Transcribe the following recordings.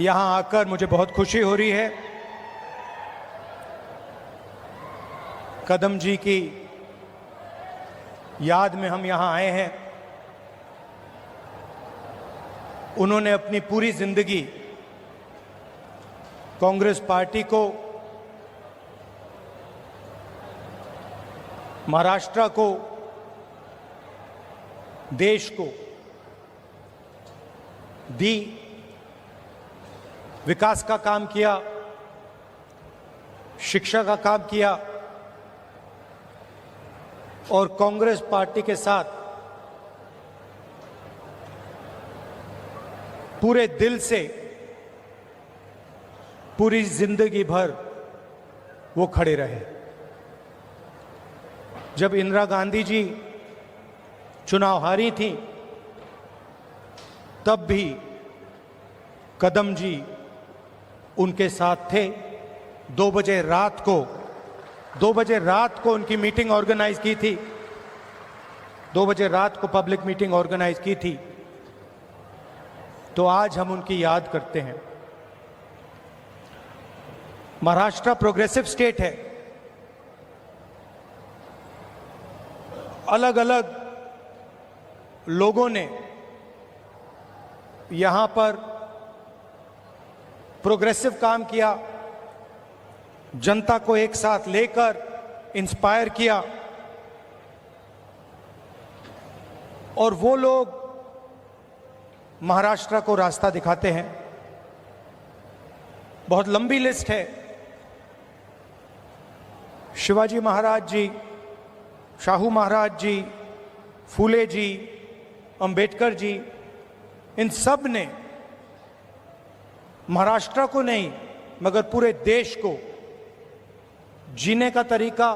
यहां आकर मुझे बहुत खुशी हो रही है। कदम जी की याद में हम यहां आए हैं। उन्होंने अपनी पूरी जिंदगी कांग्रेस पार्टी को, महाराष्ट्र को, देश को दी, विकास का काम किया, शिक्षा का काम किया और कांग्रेस पार्टी के साथ पूरे दिल से पूरी जिंदगी भर वो खड़े रहे। जब इंदिरा गांधी जी चुनाव हारी थी तब भी कदम जी उनके साथ थे। 2 बजे रात को उनकी मीटिंग ऑर्गेनाइज की थी। 2 बजे रात को पब्लिक मीटिंग ऑर्गेनाइज की थी। तो आज हम उनकी याद करते हैं। महाराष्ट्र प्रोग्रेसिव स्टेट है। अलग अलग लोगों ने यहां पर प्रोग्रेसिव काम किया, जनता को एक साथ लेकर इंस्पायर किया और वो लोग महाराष्ट्र को रास्ता दिखाते हैं। बहुत लंबी लिस्ट है। शिवाजी महाराज जी, शाहू महाराज जी, फूले जी, अंबेडकर जी, इन सब ने महाराष्ट्र को नहीं मगर पूरे देश को जीने का तरीका,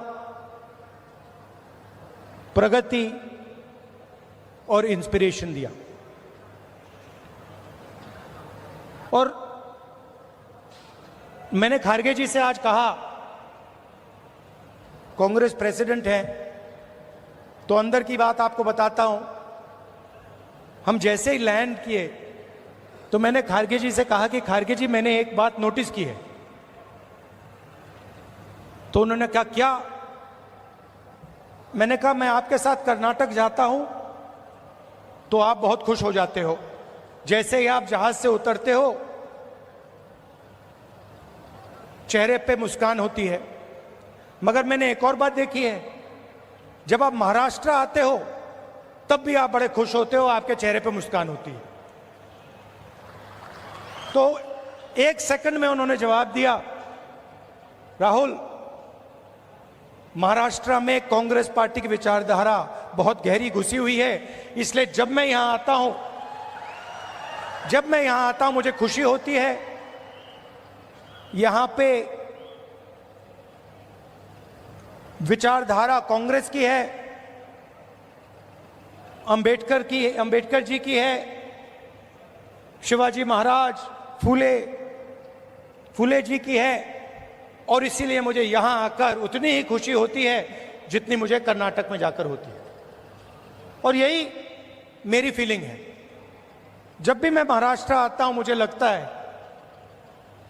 प्रगति और इंस्पिरेशन दिया। और मैंने खारगे जी से आज कहा, कांग्रेस प्रेसिडेंट हैं तो अंदर की बात आपको बताता हूं। हम जैसे ही लैंड किए तो मैंने खारगे जी से कहा कि खारगे जी मैंने एक बात नोटिस की है। तो उन्होंने कहा क्या? मैंने कहा मैं आपके साथ कर्नाटक जाता हूं तो आप बहुत खुश हो जाते हो। जैसे ही आप जहाज से उतरते हो चेहरे पे मुस्कान होती है। मगर मैंने एक और बात देखी है, जब आप महाराष्ट्र आते हो तब भी आप बड़े खुश होते हो, आपके चेहरे पे मुस्कान होती है। तो 1 सेकंड में उन्होंने जवाब दिया, राहुल, महाराष्ट्र में कांग्रेस पार्टी की विचारधारा बहुत गहरी घुसी हुई है, इसलिए जब मैं यहां आता हूं मुझे खुशी होती है। यहां पे विचारधारा कांग्रेस की है, अंबेडकर जी की है, शिवाजी महाराज, फूले जी की है। और इसीलिए मुझे यहां आकर उतनी ही खुशी होती है जितनी मुझे कर्नाटक में जाकर होती है। और यही मेरी फीलिंग है। जब भी मैं महाराष्ट्र आता हूं मुझे लगता है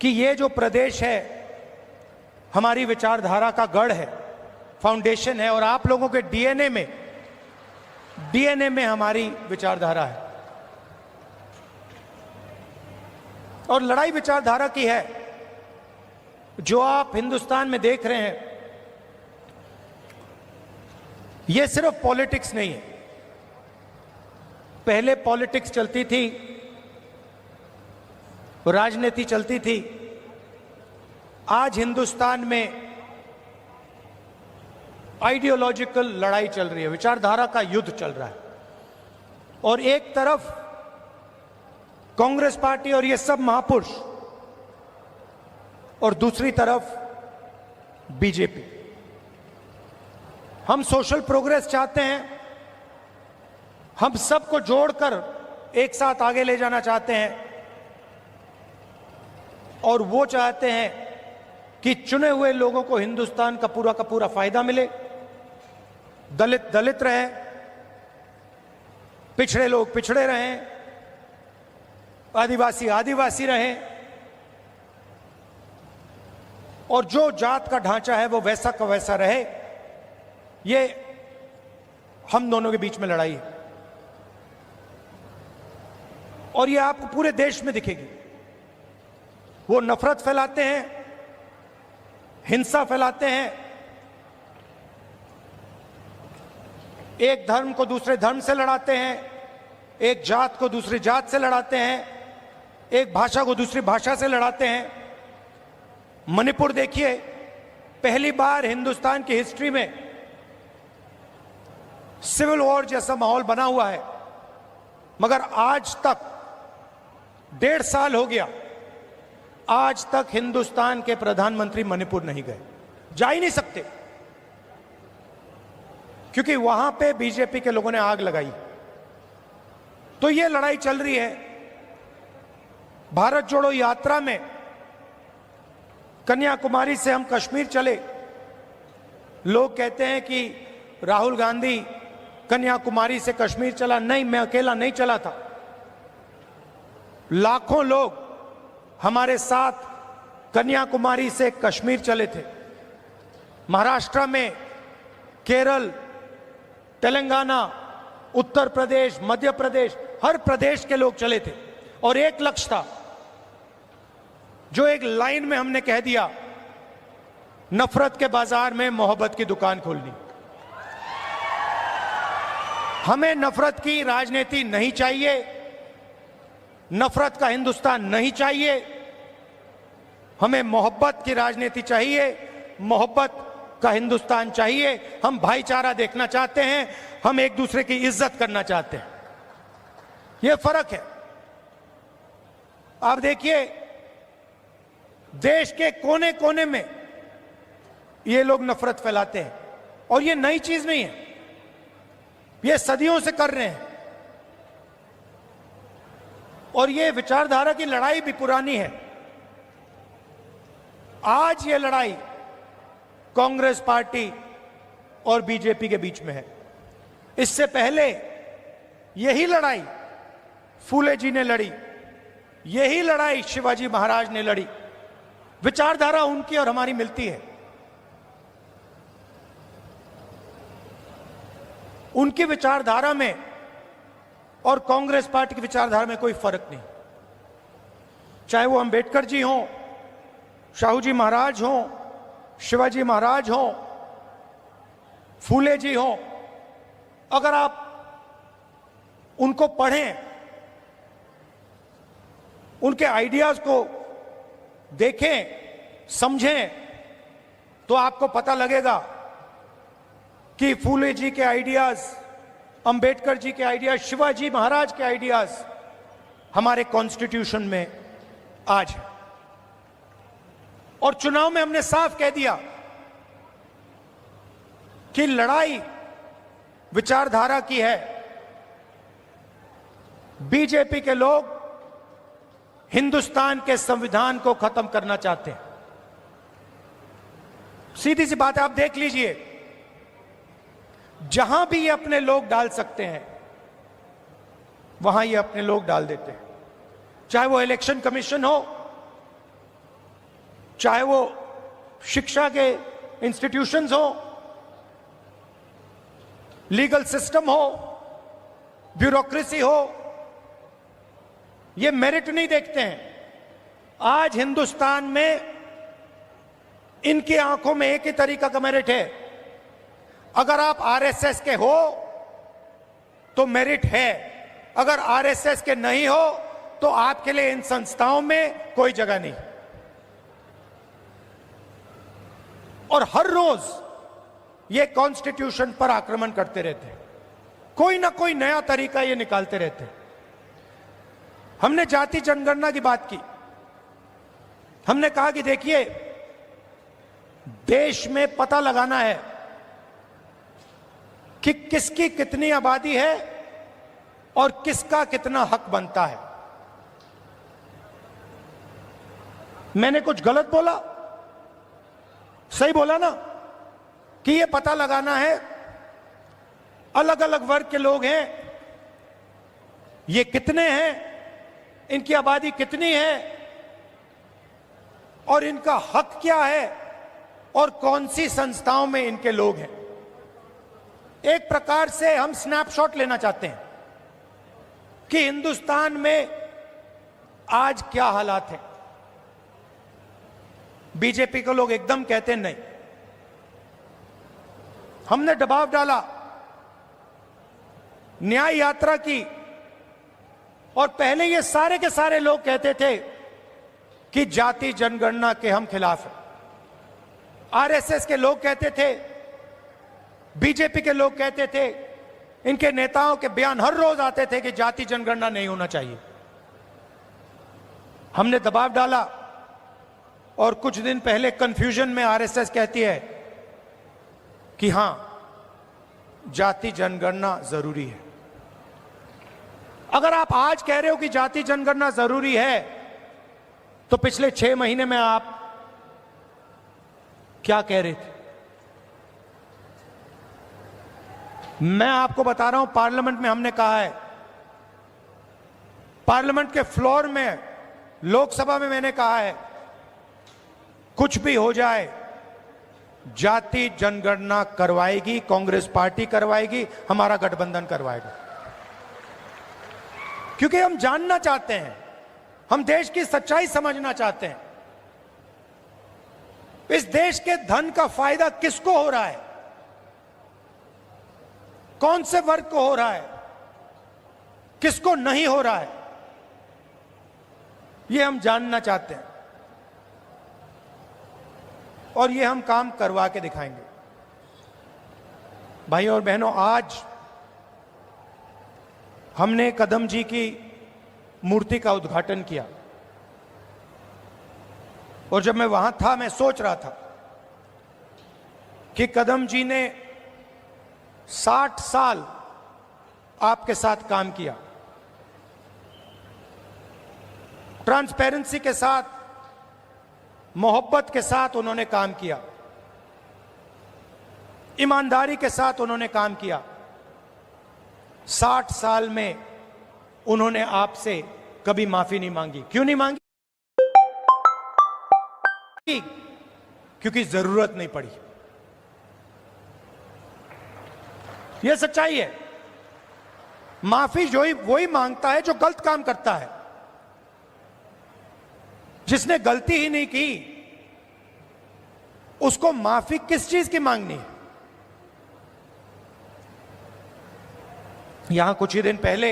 कि ये जो प्रदेश है हमारी विचारधारा का गढ़ है, फाउंडेशन है और आप लोगों के डीएनए में हमारी विचारधारा है। और लड़ाई विचारधारा की है। जो आप हिंदुस्तान में देख रहे हैं ये सिर्फ पॉलिटिक्स नहीं है। पहले पॉलिटिक्स चलती थी, राजनीति चलती थी। आज हिंदुस्तान में आइडियोलॉजिकल लड़ाई चल रही है, विचारधारा का युद्ध चल रहा है। और एक तरफ कांग्रेस पार्टी और ये सब महापुरुष और दूसरी तरफ बीजेपी। हम सोशल प्रोग्रेस चाहते हैं, हम सबको जोड़कर एक साथ आगे ले जाना चाहते हैं और वो चाहते हैं कि चुने हुए लोगों को हिंदुस्तान का पूरा फायदा मिले, दलित दलित रहे, पिछड़े लोग पिछड़े रहें, आदिवासी आदिवासी रहें, और जो जात का ढांचा है वो वैसा का वैसा रहे, ये हम दोनों के बीच में लड़ाई है। और ये आपको पूरे देश में दिखेगी। वो नफरत फैलाते हैं, हिंसा फैलाते हैं, एक धर्म को दूसरे धर्म से लड़ाते हैं, एक जात को दूसरी जात से लड़ाते हैं, एक भाषा को दूसरी भाषा से लड़ाते हैं। मणिपुर देखिए, पहली बार हिंदुस्तान की हिस्ट्री में सिविल वॉर जैसा माहौल बना हुआ है, मगर आज तक 1.5 साल हो गया, आज तक हिंदुस्तान के प्रधानमंत्री मणिपुर नहीं गए, जा ही नहीं सकते, क्योंकि वहां पे बीजेपी के लोगों ने आग लगाई। तो ये लड़ाई चल रही है। भारत जोड़ो यात्रा में कन्याकुमारी से हम कश्मीर चले। लोग कहते हैं कि राहुल गांधी कन्याकुमारी से कश्मीर चला। नहीं, मैं अकेला नहीं चला था, लाखों लोग हमारे साथ कन्याकुमारी से कश्मीर चले थे। महाराष्ट्र में, केरल, तेलंगाना, उत्तर प्रदेश, मध्य प्रदेश, हर प्रदेश के लोग चले थे। और एक लक्ष्य था, जो एक लाइन में हमने कह दिया, नफरत के बाजार में मोहब्बत की दुकान खोलनी। हमें नफरत की राजनीति नहीं चाहिए, नफरत का हिंदुस्तान नहीं चाहिए, हमें मोहब्बत की राजनीति चाहिए, मोहब्बत का हिंदुस्तान चाहिए। हम भाईचारा देखना चाहते हैं, हम एक दूसरे की इज्जत करना चाहते हैं। यह फर्क है। आप देखिए, देश के कोने कोने में ये लोग नफरत फैलाते हैं, और ये नई चीज नहीं है, ये सदियों से कर रहे हैं। और ये विचारधारा की लड़ाई भी पुरानी है। आज ये लड़ाई कांग्रेस पार्टी और बीजेपी के बीच में है। इससे पहले यही लड़ाई फूले जी ने लड़ी, यही लड़ाई शिवाजी महाराज ने लड़ी। विचारधारा उनकी और हमारी मिलती है। उनकी विचारधारा में और कांग्रेस पार्टी की विचारधारा में कोई फर्क नहीं। चाहे वो अंबेडकर जी हों, शाहू जी महाराज हों, शिवाजी महाराज हों, फूले जी हों, अगर आप उनको पढ़ें, उनके आइडियाज को देखें, समझें, तो आपको पता लगेगा कि फूले जी के आइडियाज, अंबेडकर जी के आइडियाज, शिवाजी महाराज के आइडियाज हमारे कॉन्स्टिट्यूशन में आज है। और चुनाव में हमने साफ कह दिया कि लड़ाई विचारधारा की है। बीजेपी के लोग हिंदुस्तान के संविधान को खत्म करना चाहते हैं। सीधी सी बात है, आप देख लीजिए, जहां भी ये अपने लोग डाल सकते हैं, वहां ये अपने लोग डाल देते हैं। चाहे वो इलेक्शन कमीशन हो, चाहे वो शिक्षा के इंस्टीट्यूशंस हो, लीगल सिस्टम हो, ब्यूरोक्रेसी हो, ये मेरिट नहीं देखते हैं। आज हिंदुस्तान में इनकी आंखों में एक ही तरीका का मेरिट है। अगर आप आरएसएस के हो तो मेरिट है, अगर आरएसएस के नहीं हो तो आपके लिए इन संस्थाओं में कोई जगह नहीं। और हर रोज ये कॉन्स्टिट्यूशन पर आक्रमण करते रहते हैं, कोई ना कोई नया तरीका ये निकालते रहते हैं। हमने जाति जनगणना की बात की। हमने कहा कि देखिए, देश में पता लगाना है कि किसकी कितनी आबादी है और किसका कितना हक बनता है। मैंने कुछ गलत बोला? सही बोला ना? कि ये पता लगाना है, अलग अलग वर्ग के लोग हैं, ये कितने हैं, इनकी आबादी कितनी है और इनका हक क्या है, और कौन सी संस्थाओं में इनके लोग हैं। एक प्रकार से हम स्नैपशॉट लेना चाहते हैं कि हिंदुस्तान में आज क्या हालात हैं। बीजेपी के लोग एकदम कहते नहीं, हमने दबाव डाला, न्याय यात्रा की, और पहले ये सारे के सारे लोग कहते थे कि जाति जनगणना के हम खिलाफ हैं। आरएसएस के लोग कहते थे, बीजेपी के लोग कहते थे, इनके नेताओं के बयान हर रोज आते थे कि जाति जनगणना नहीं होना चाहिए। हमने दबाव डाला और कुछ दिन पहले कंफ्यूजन में आरएसएस कहती है कि हां, जाति जनगणना जरूरी है। अगर आप आज कह रहे हो कि जाति जनगणना जरूरी है, तो पिछले 6 महीने में आप क्या कह रहे थे? मैं आपको बता रहा हूं, पार्लियामेंट में हमने कहा है, पार्लियामेंट के फ्लोर में, लोकसभा में मैंने कहा है, कुछ भी हो जाए जाति जनगणना करवाएगी कांग्रेस पार्टी, करवाएगी, हमारा गठबंधन करवाएगा। क्योंकि हम जानना चाहते हैं, हम देश की सच्चाई समझना चाहते हैं। इस देश के धन का फायदा किसको हो रहा है, कौन से वर्ग को हो रहा है, किसको नहीं हो रहा है, यह हम जानना चाहते हैं और यह हम काम करवा के दिखाएंगे। भाइयों और बहनों, आज हमने कदम जी की मूर्ति का उद्घाटन किया और जब मैं वहां था, मैं सोच रहा था कि कदम जी ने 60 साल आपके साथ काम किया, ट्रांसपेरेंसी के साथ, मोहब्बत के साथ उन्होंने काम किया, ईमानदारी के साथ उन्होंने काम किया। 60 साल में उन्होंने आपसे कभी माफी नहीं मांगी। क्यों नहीं मांगी? क्योंकि जरूरत नहीं पड़ी। यह सच्चाई है। माफी वही मांगता है जो गलत काम करता है। जिसने गलती ही नहीं की, उसको माफी किस चीज की मांगनी है? यहां कुछ ही दिन पहले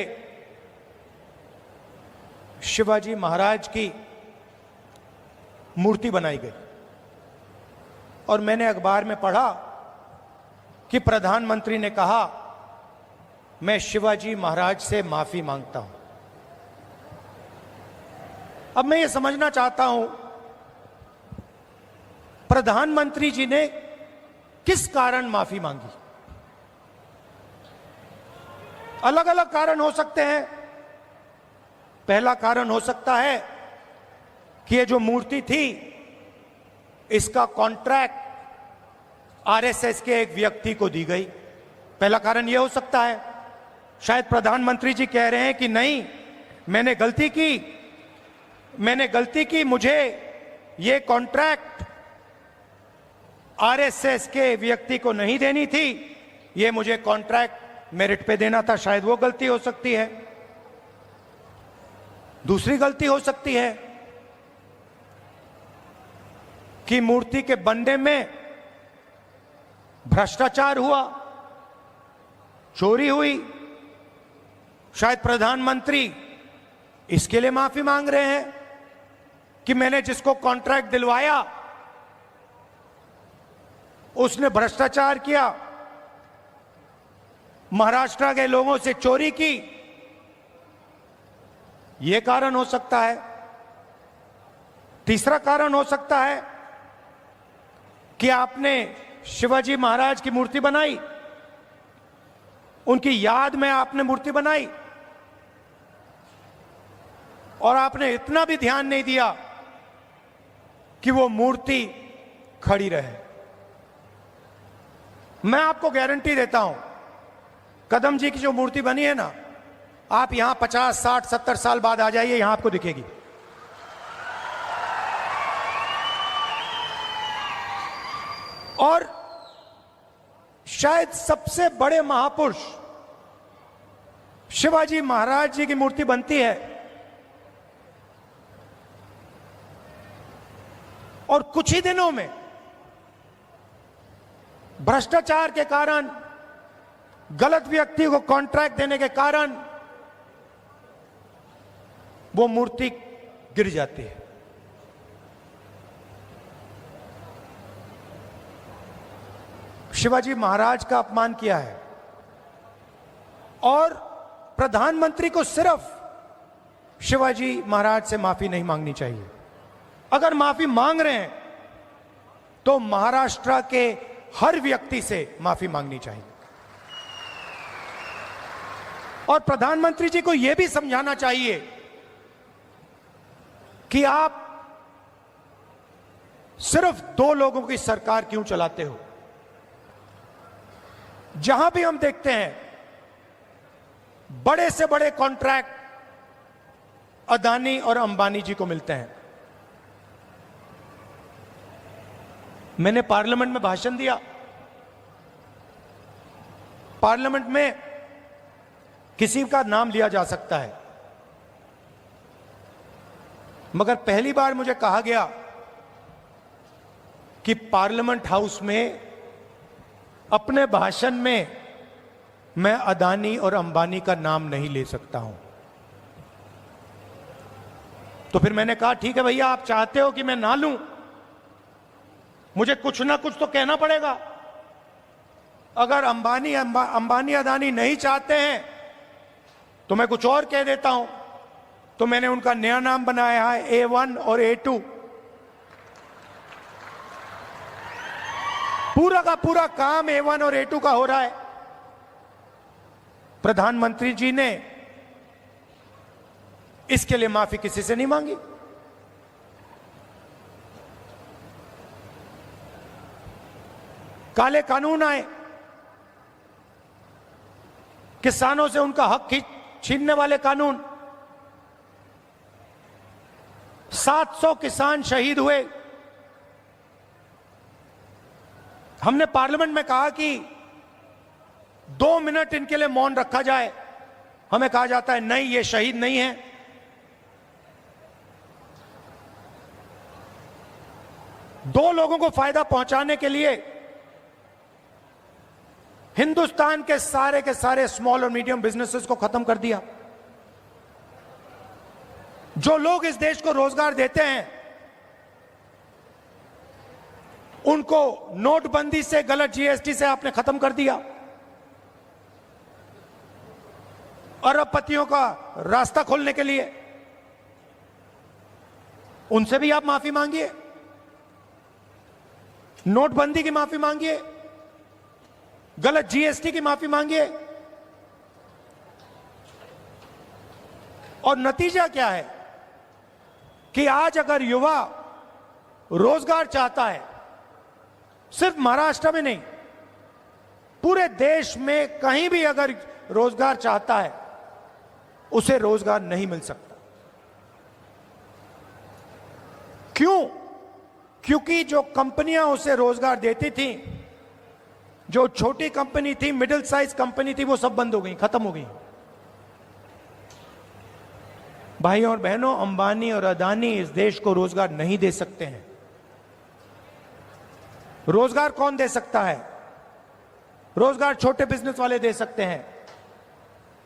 शिवाजी महाराज की मूर्ति बनाई गई और मैंने अखबार में पढ़ा कि प्रधानमंत्री ने कहा, मैं शिवाजी महाराज से माफी मांगता हूं। अब मैं ये समझना चाहता हूं, प्रधानमंत्री जी ने किस कारण माफी मांगी? अलग अलग कारण हो सकते हैं। पहला कारण हो सकता है कि ये जो मूर्ति थी, इसका कॉन्ट्रैक्ट आरएसएस के एक व्यक्ति को दी गई। पहला कारण यह हो सकता है। शायद प्रधानमंत्री जी कह रहे हैं कि नहीं, मैंने गलती की, मुझे ये कॉन्ट्रैक्ट आरएसएस के व्यक्ति को नहीं देनी थी, ये मुझे कॉन्ट्रैक्ट मेरिट पे देना था। शायद वो गलती हो सकती है। दूसरी गलती हो सकती है कि मूर्ति के बनने में भ्रष्टाचार हुआ, चोरी हुई। शायद प्रधानमंत्री इसके लिए माफी मांग रहे हैं कि मैंने जिसको कॉन्ट्रैक्ट दिलवाया उसने भ्रष्टाचार किया, महाराष्ट्र के लोगों से चोरी की। यह कारण हो सकता है। तीसरा कारण हो सकता है कि आपने शिवाजी महाराज की मूर्ति बनाई, उनकी याद में आपने मूर्ति बनाई और आपने इतना भी ध्यान नहीं दिया कि वो मूर्ति खड़ी रहे। मैं आपको गारंटी देता हूं, कदम जी की जो मूर्ति बनी है ना, आप यहां 50, 60, 70 साल बाद आ जाइए, यहां आपको दिखेगी। और शायद सबसे बड़े महापुरुष शिवाजी महाराज जी की मूर्ति बनती है और कुछ ही दिनों में भ्रष्टाचार के कारण, गलत व्यक्ति को कॉन्ट्रैक्ट देने के कारण वो मूर्ति गिर जाती है। शिवाजी महाराज का अपमान किया है और प्रधानमंत्री को सिर्फ शिवाजी महाराज से माफी नहीं मांगनी चाहिए। अगर माफी मांग रहे हैं तो महाराष्ट्र के हर व्यक्ति से माफी मांगनी चाहिए और प्रधानमंत्री जी को यह भी समझाना चाहिए कि आप सिर्फ 2 लोगों की सरकार क्यों चलाते हो। जहां भी हम देखते हैं बड़े से बड़े कॉन्ट्रैक्ट अदानी और अंबानी जी को मिलते हैं। मैंने पार्लियामेंट में भाषण दिया। पार्लियामेंट में किसी का नाम लिया जा सकता है, मगर पहली बार मुझे कहा गया कि पार्लियामेंट हाउस में अपने भाषण में मैं अदानी और अंबानी का नाम नहीं ले सकता हूं। तो फिर मैंने कहा ठीक है भैया, आप चाहते हो कि मैं ना लूं, मुझे कुछ ना कुछ तो कहना पड़ेगा। अगर अंबानी अदानी नहीं चाहते हैं तो मैं कुछ और कह देता हूं। तो मैंने उनका नया नाम बनाया है A1 और A2। पूरा का पूरा काम A1 और A2 का हो रहा है। प्रधानमंत्री जी ने इसके लिए माफी किसी से नहीं मांगी। काले कानून आए, किसानों से उनका हक छीनने वाले कानून, 700 किसान शहीद हुए। हमने पार्लियामेंट में कहा कि 2 मिनट इनके लिए मौन रखा जाए। हमें कहा जाता है नहीं, ये शहीद नहीं है। दो लोगों को फायदा पहुंचाने के लिए हिंदुस्तान के सारे स्मॉल और मीडियम बिजनेसेस को खत्म कर दिया। जो लोग इस देश को रोजगार देते हैं उनको नोटबंदी से, गलत जीएसटी से आपने खत्म कर दिया। अरबपतियों का रास्ता खोलने के लिए उनसे भी आप माफी मांगिए, नोटबंदी की माफी मांगिए, गलत जीएसटी की माफी मांगिए। और नतीजा क्या है कि आज अगर युवा रोजगार चाहता है, सिर्फ महाराष्ट्र में नहीं, पूरे देश में कहीं भी अगर रोजगार चाहता है, उसे रोजगार नहीं मिल सकता। क्यों? क्योंकि जो कंपनियां उसे रोजगार देती थी, जो छोटी कंपनी थी, मिडिल साइज कंपनी थी, वो सब बंद हो गई, खत्म हो गई। भाइयों और बहनों, अंबानी और अदानी इस देश को रोजगार नहीं दे सकते हैं। रोजगार कौन दे सकता है? रोजगार छोटे बिजनेस वाले दे सकते हैं,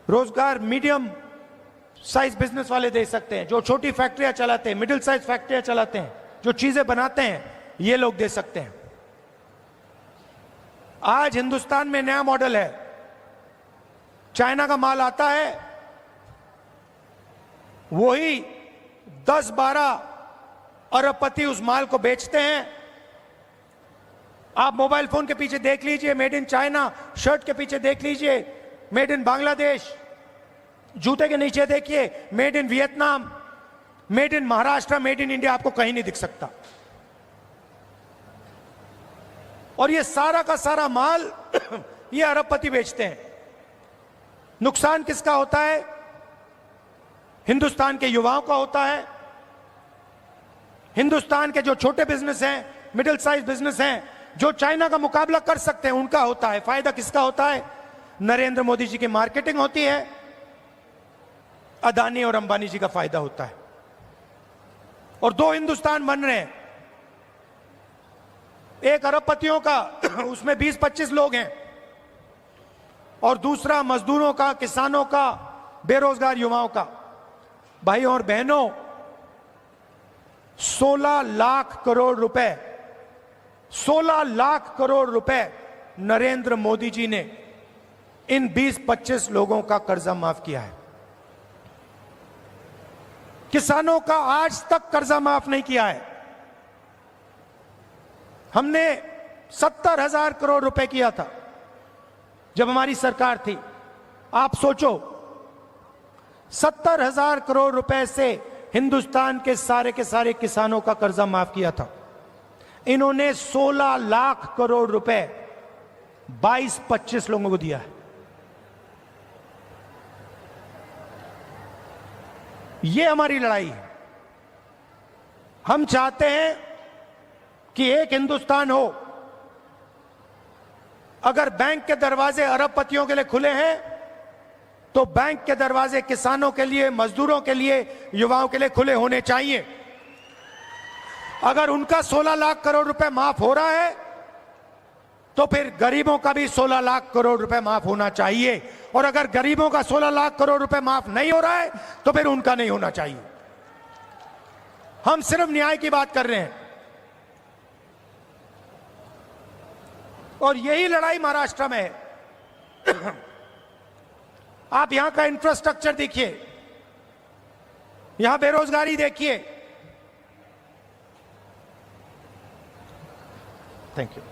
रोजगार मीडियम साइज बिजनेस वाले दे सकते हैं, जो छोटी फैक्ट्रियां चलाते हैं, मिडिल साइज फैक्ट्रियां चलाते हैं, जो चीजें बनाते हैं, ये लोग दे सकते हैं। आज हिंदुस्तान में नया मॉडल है, चाइना का माल आता है, वही 10-12 अरबपति उस माल को बेचते हैं। आप मोबाइल फोन के पीछे देख लीजिए मेड इन चाइना, शर्ट के पीछे देख लीजिए मेड इन बांग्लादेश, जूते के नीचे देखिए made in Vietnam, made in Maharashtra, made in India, आपको कहीं नहीं दिख सकता। और ये सारा का सारा माल ये अरबपति बेचते हैं। नुकसान किसका होता है? हिंदुस्तान के युवाओं का होता है। हिंदुस्तान के जो छोटे बिजनेस हैं, मिडिल साइज बिजनेस हैं, जो चाइना का मुकाबला कर सकते हैं उनका होता है। फायदा किसका होता है? नरेंद्र मोदी जी की मार्केटिंग होती है, अदानी और अंबानी जी का फायदा होता है। और दो हिंदुस्तान बन रहे हैं, एक अरबपतियों का उसमें 20-25 लोग हैं, और दूसरा मजदूरों का, किसानों का, बेरोजगार युवाओं का। भाइयों और बहनों, 16 लाख करोड़ रुपए 16 लाख करोड़ रुपए नरेंद्र मोदी जी ने इन 20-25 लोगों का कर्जा माफ किया है। किसानों का आज तक कर्जा माफ नहीं किया है। हमने 70,000 करोड़ रुपए किया था जब हमारी सरकार थी। आप सोचो, 70,000 करोड़ रुपए से हिंदुस्तान के सारे किसानों का कर्जा माफ किया था। इन्होंने 16 लाख करोड़ रुपए 22-25 लोगों को दिया है। ये हमारी लड़ाई है। हम चाहते हैं कि एक हिंदुस्तान हो। अगर बैंक के दरवाजे अरबपतियों के लिए खुले हैं, तो बैंक के दरवाजे किसानों के लिए, मजदूरों के लिए, युवाओं के लिए खुले होने चाहिए। अगर उनका 16 लाख करोड़ रुपए माफ हो रहा है, तो फिर गरीबों का भी 16 लाख करोड़ रुपए माफ होना चाहिए। और अगर गरीबों का 16 लाख करोड़ रुपए माफ नहीं हो रहा है, तो फिर उनका नहीं होना चाहिए। हम सिर्फ न्याय की बात कर रहे हैं। और यही लड़ाई महाराष्ट्र में है। आप यहां का इंफ्रास्ट्रक्चर देखिए, यहां बेरोजगारी देखिए। Thank you.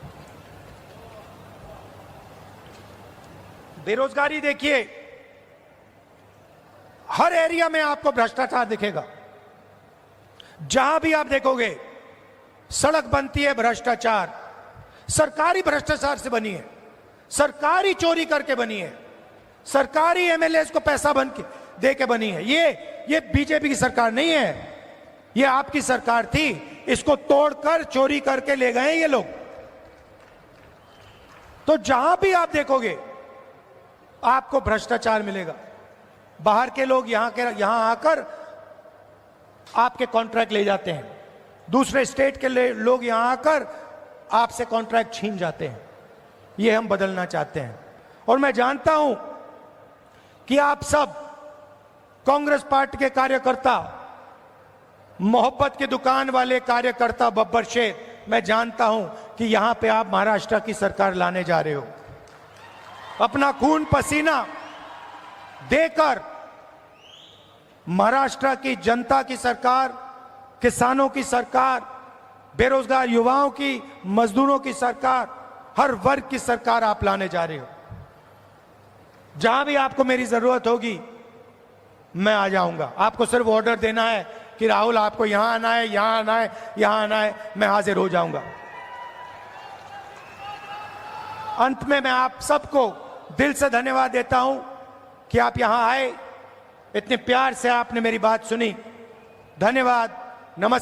बेरोजगारी देखिए, हर एरिया में आपको भ्रष्टाचार दिखेगा। जहां भी आप देखोगे सड़क बनती है, भ्रष्टाचार। सरकारी भ्रष्टाचार से बनी है, सरकारी चोरी करके बनी है, सरकारी एमएलए को पैसा बन के दे के बनी है। ये बीजेपी की सरकार नहीं है, ये आपकी सरकार थी। इसको तोड़कर चोरी करके ले गए ये लोग। तो जहां भी आप देखोगे आपको भ्रष्टाचार मिलेगा। बाहर के लोग यहां आकर आपके कॉन्ट्रैक्ट ले जाते हैं, दूसरे स्टेट के लोग यहां आकर आपसे कॉन्ट्रैक्ट छीन जाते हैं। ये हम बदलना चाहते हैं। और मैं जानता हूं कि आप सब कांग्रेस पार्टी के कार्यकर्ता, मोहब्बत की दुकान वाले कार्यकर्ता, बब्बर शेख, मैं जानता हूं कि यहां पे आप महाराष्ट्र की सरकार लाने जा रहे हो। अपना खून पसीना देकर महाराष्ट्र की जनता की सरकार, किसानों की सरकार, बेरोजगार युवाओं की, मजदूरों की सरकार, हर वर्ग की सरकार आप लाने जा रहे हो। जहां भी आपको मेरी जरूरत होगी मैं आ जाऊंगा। आपको सिर्फ ऑर्डर देना है कि राहुल आपको यहां आना है, यहां आना है, यहां आना है, मैं हाजिर हो जाऊंगा। अंत में मैं आप सबको दिल से धन्यवाद देता हूं कि आप यहां आए, इतने प्यार से आपने मेरी बात सुनी। धन्यवाद। नमस्कार।